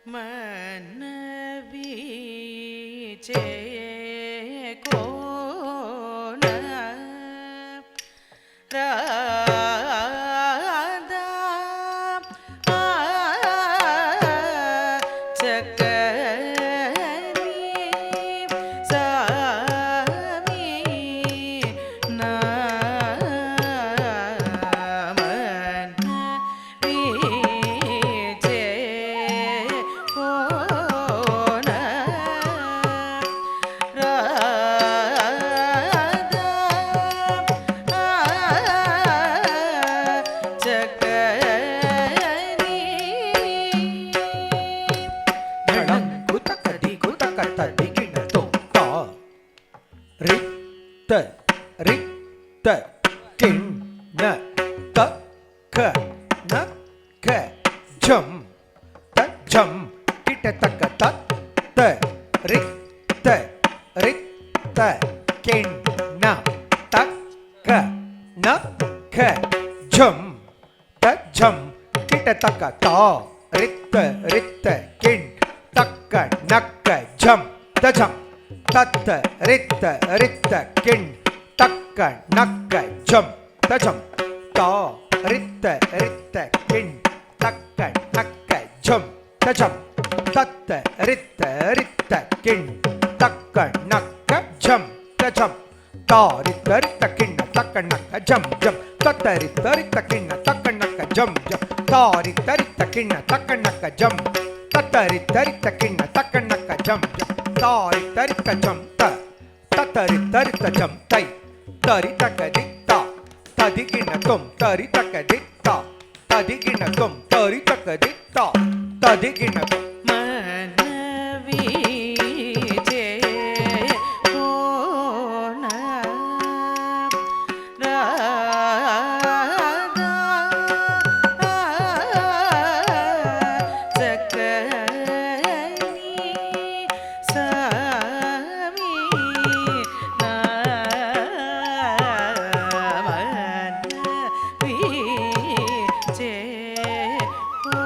மன்னவி சேகோன Radha Zachary சாமி நமன்னவி சேகோன Radha Zachary குதகதி குதகதி கிணத்தோ தா ரித்த ரித்த கிண்ண தக்க ந க ஜம் த ஜம் கிட்ட தக்க தத்த ரித்த ரித்த கிண்ண தக்க ந க ஜம் த ஜம் கிட்ட தக்க தா ரித்த ரித்த கிண் தக்க நக்க ஜம் தஜம் தத்த ரித்த ரித்த கிண் தக்க நக்க ஜம் தஜம் தா ரித்த ரித்த கிண் தக்க நக்க ஜம் தஜம் தத்த ரித்த ரித்த கிண் தக்க நக்க ஜம் தஜம் தா ரித்த ரித்த கிண்ண தக்க நக்க ஜம் ஜம் தத்த ரித்த ரித்த கிண்ண தக்க நக்க ஜம் ஜம் தா ரித்த ரித்த கிண்ண தக்க நக்க ஜம் தத்தரி தரித்த கிண்ண தக்க நக்க ஜம் ஜம் தாரி தரித்த ஜம் த தத்தரி தரித்த ஜம் தை தரி தக்க தித்தா ததிகிண தொம் தரி தக்க தித்தா ததிகிண தொம் தரி தக்க தித்தா ததிகிண தொம் மன்னவி சேகோன ராதா சக்கரி சாமி நமன்னவி சேகோன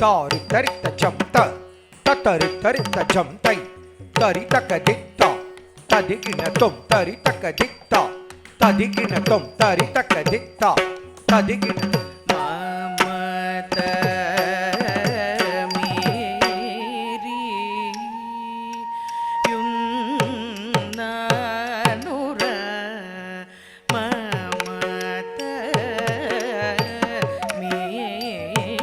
தாரி தரித்த ஜம் த தரி தரித்த ஜம் தை தரி தக்க தித்தா ததிகின தொம் தரி தக்க தித்தா ததிகின தொம் தரி தக்க தித்தா ததிகின மமத மீரி யுன்னனுர மமத மீரி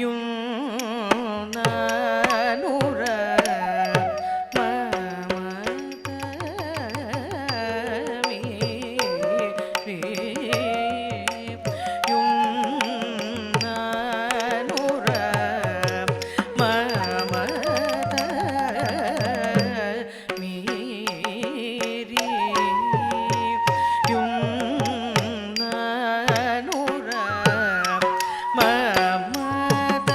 யுன்னனுர மமத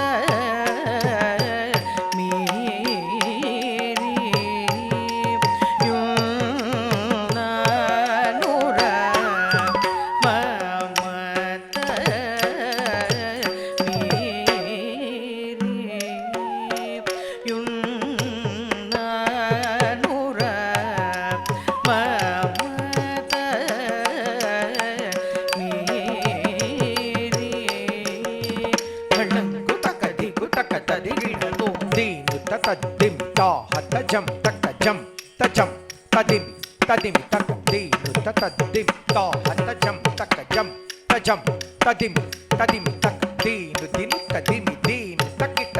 ತದ್ದಿಂ ತಾ ಹತ ಜಂ ತಕ್ಕ ಜಂ ತಜಂ ತದಿಮಿ ತದಿಮಿ ತಕ್ಕ ದೀನು ತದ್ದಿಂ ತಾ ಹತ ಜಂ ತಕ್ಕ ಜಂ ತಜಂ ತದಿಮಿ ತದಿಮಿ ತಕ್ಕ ದೀನು ದಿನು ತದಿಮಿ ದೀನು ತಕ್ಕಿಟ್ಟ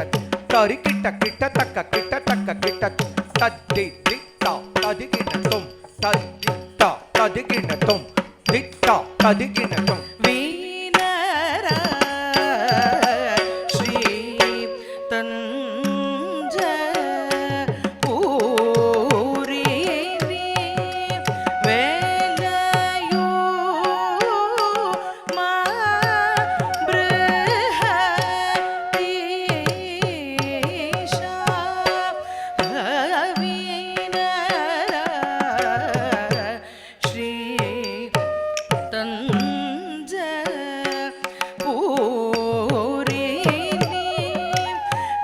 ತರಿ ಕಿಟ್ಟ ಕಿಟ್ಟ ತಕ್ಕ ಕಿಟ್ಟ ತಕ್ಕ ಕಿಟ್ಟ ತದ್ದಿ ದಿತ್ತ ತದಿಗಿನ ತುಂ ತದ್ದಿತ್ತ ತದಿಗಿನ ತುಂ ದಿತ್ತ ತದಿಗಿನ ತುಂ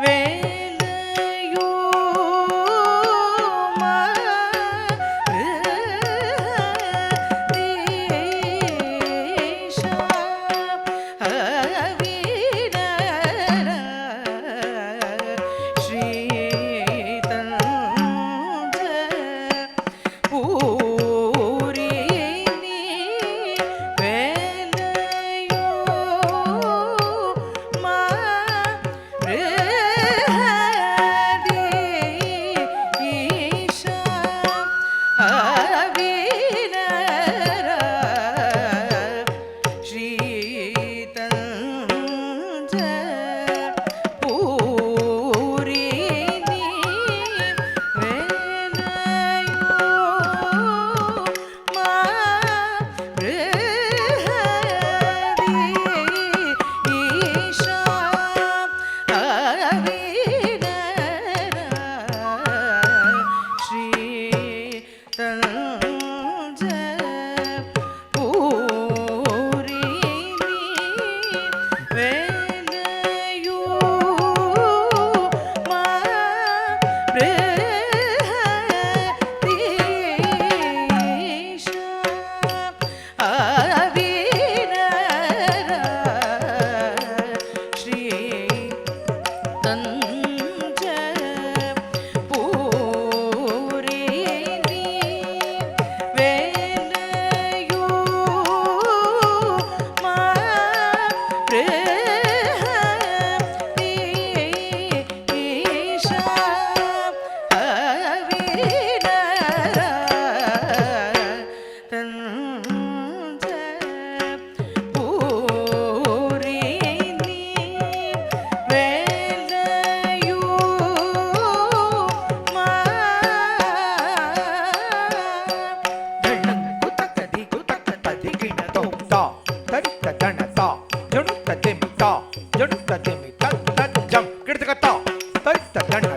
வேலையோ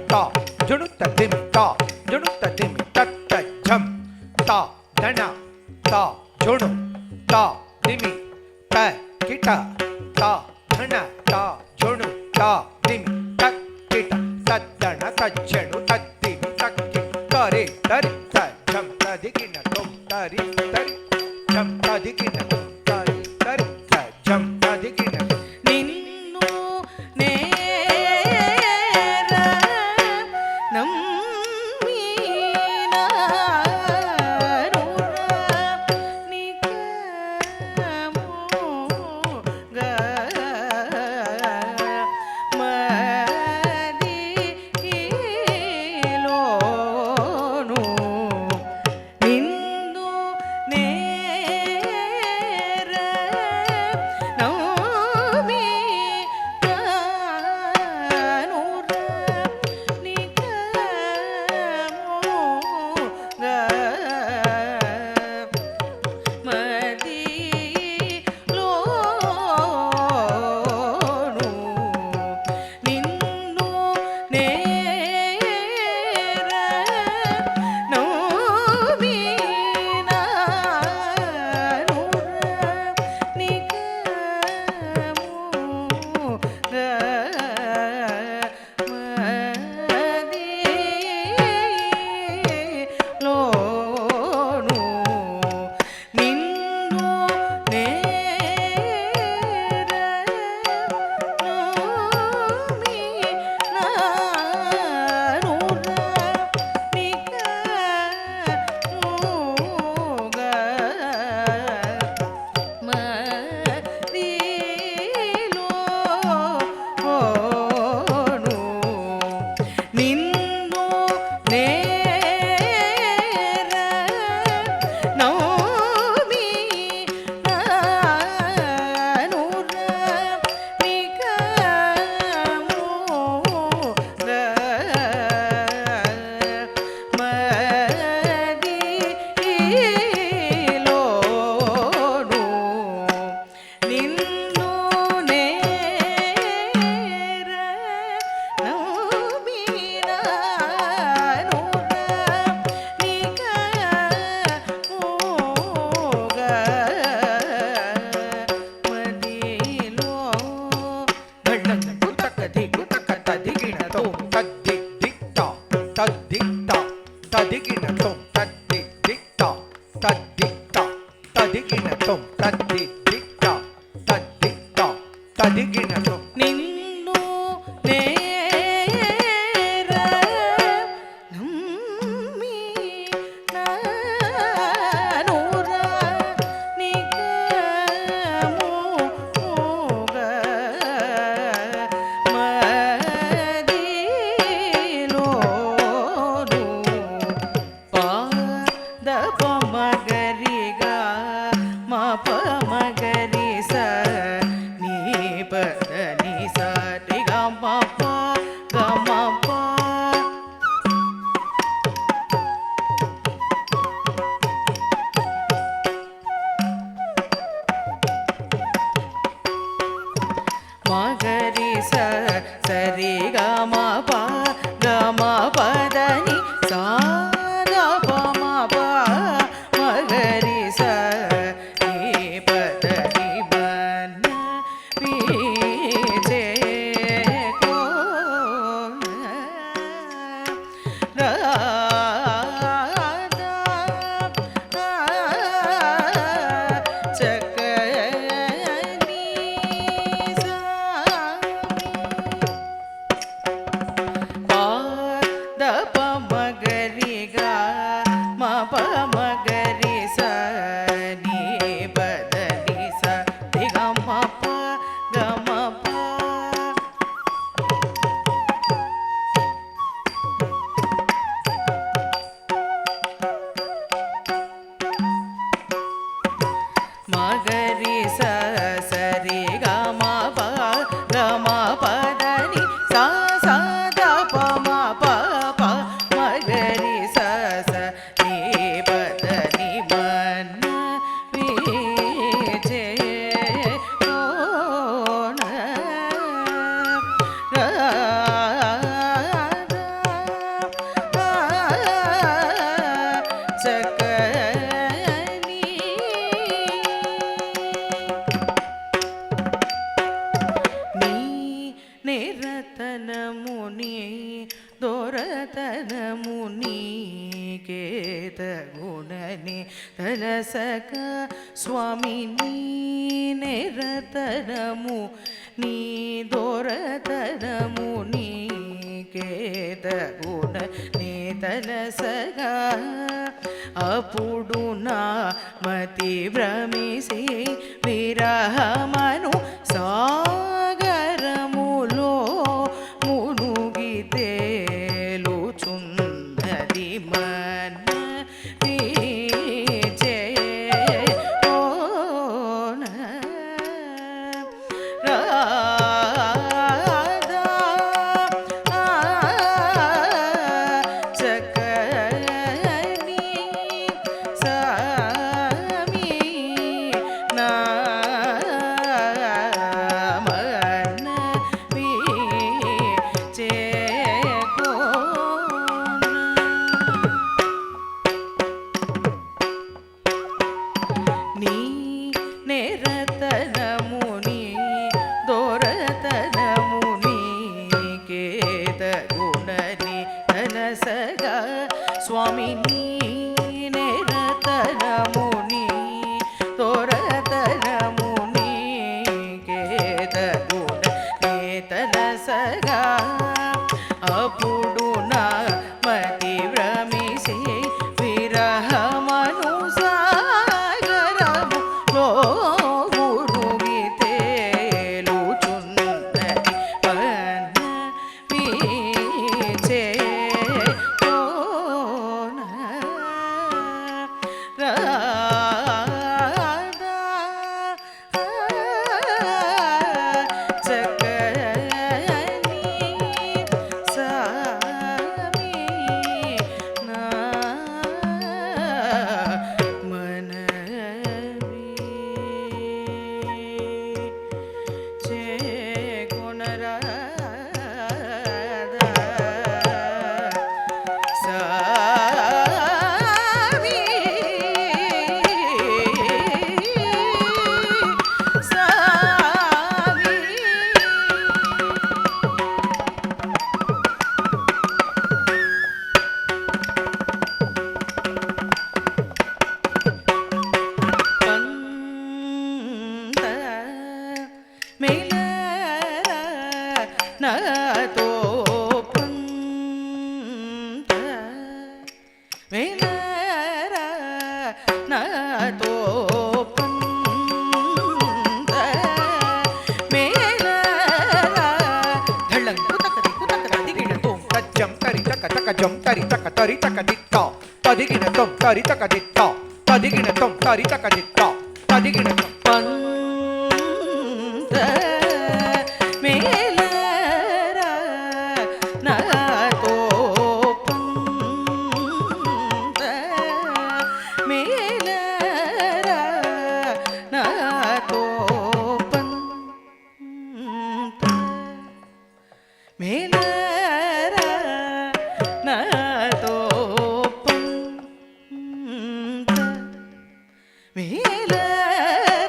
ta junuta dimi ta junuta dimi tatta jam ta dana ta junu ta dimi ta kita ta dana ta junu ta dimi tak kita taddana tajjanu taddimi takki tare tari ta jam tadigina tom tari tari jam tadigina tom tari tari ta jam tadigina ನಿನ್ನು ನೇರ ನಮ್ಮೀನಾರುರ ನಿಗಮೋಗ ಮದಿಲೋನು ನಿನ್ನು ನೇರ ನಿನ್ನು ನೇರ ನಮ್ಮೀನಾರುರ ನಿಗಮೋಗ ಮದಿಲೋನು ಪ దొరతనము నీకేత గుణని తలసక స్వామి నీ నిరతనము నీ దొరతనము నీకేత గుణని తలసక అప్పుడు నా మతి భ్రమిసి విరహమను సాగరములో మునుగి తేలుచున్నది మన స్వామి నీ నిరతనము నీ దొరతనము నీకేత గుణని తలసగా అప్పుడు నా మతి భ్రమిసి విరహమను సాగరములో మునుగి తేలుచున్నది మనవిచే నాతో పంత మేలరా నాతో పంత మేలరా ధళంకు తకది దిగినతో తజ్జం తరి తక తక జం తరి తక తరి తక దిత్త తదిగిన తం తరి తక దిత్త తదిగిన తం తరి తక దిత్త తదిగిన తం పంత మేలరా నాతో పంత మేలరా నాతో పంత మేలరా నాతో పంత మేలరా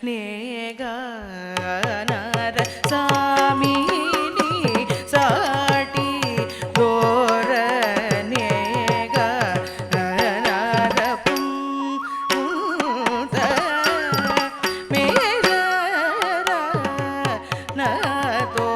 నేగానర సామిని సాటి దోర నేగానర పుంత మేరర నతో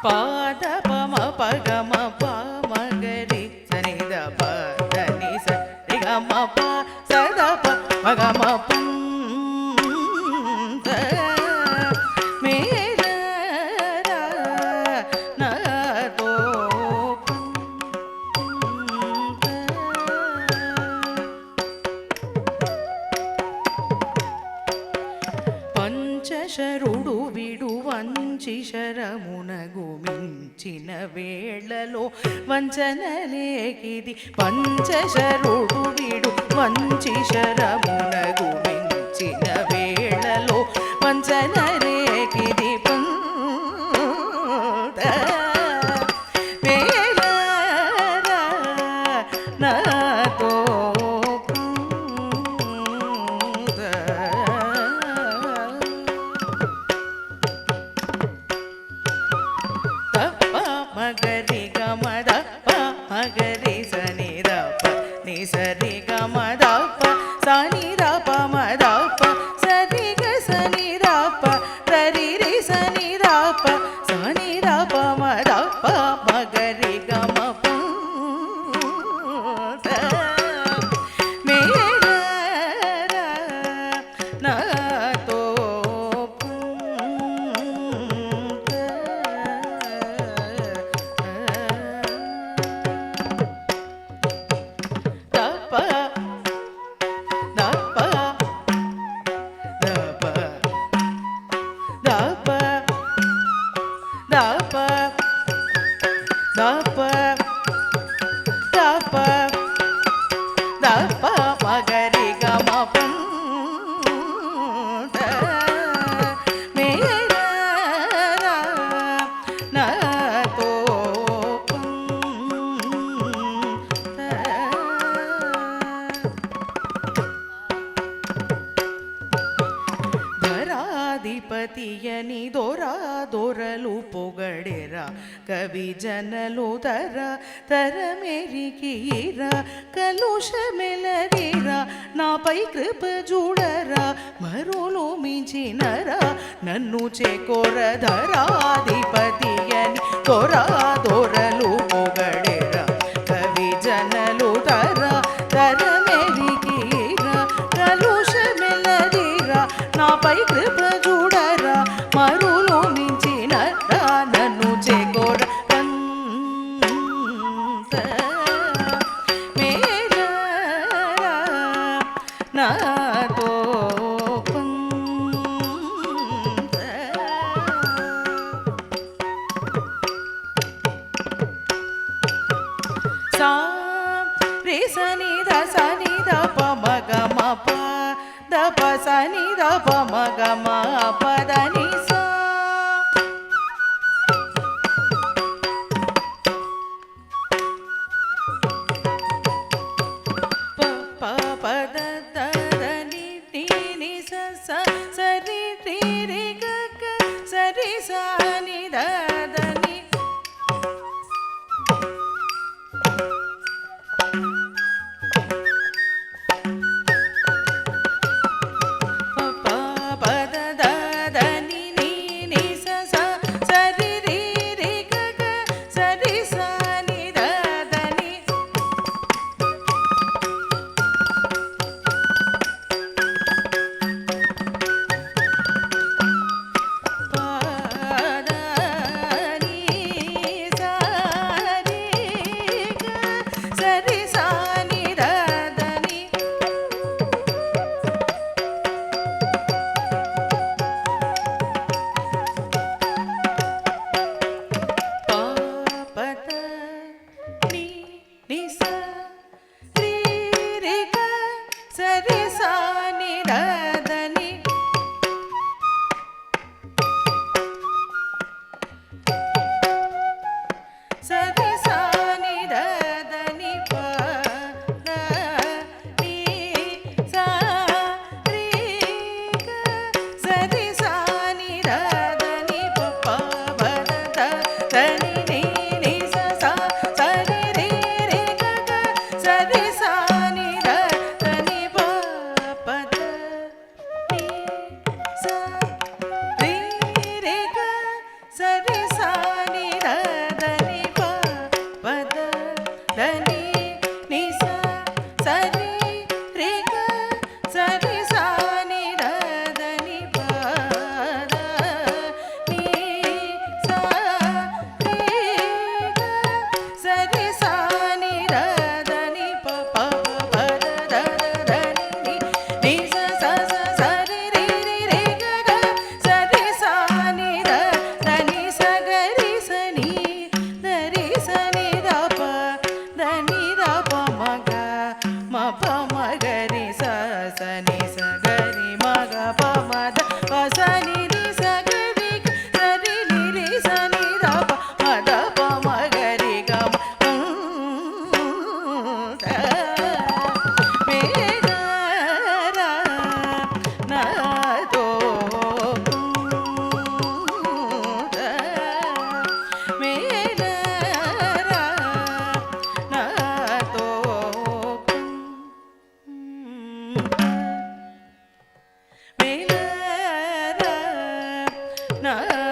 పాద పమ పగమ పమగరి సనిద పదని సరి గమ ప సద పగమ పంత మేర నతో పంచశరుడు విడు వంచి శరమునగు మించిన వేళలో వంచనలేకిది పంచశరుడు విడు వంచి శరమునగు మించిన వేళలో వంచనలేకిది పంత వేళ నాతో మగరి గమద మగరి సని దప ని సరి గమద సని దప మద సరి గ సని దప సరి రి సని దప సని దప మద మగరి గమ పంత మేర నాతో మగరి గమ పంత మేర నాతో ధరాధిపతియని దొరా దొరలు పొగడెరా కవి జనలు తర తరమెరికిరా కలుషమెలదిరా నాపై కృప చూడరా మరులు మించినరా నన్ను చేకోర ధరాధిపతియని దొరా దొరలు పొగడెరా కవి జనలు తర తరమెరికిరా కలుషమెలదిరా నాపై కృప చూడరా మరులు మించినరా నన్ను చేకోర మేర నాతో సా రే సని ద సని ద ప మగ మ ప ద ప సని ద ప మగ మ ప ద ని సా ప ప ప ద ద ద ని ని ని స స సరి రి రి గ గ సరి సా ని ద ద ని ನ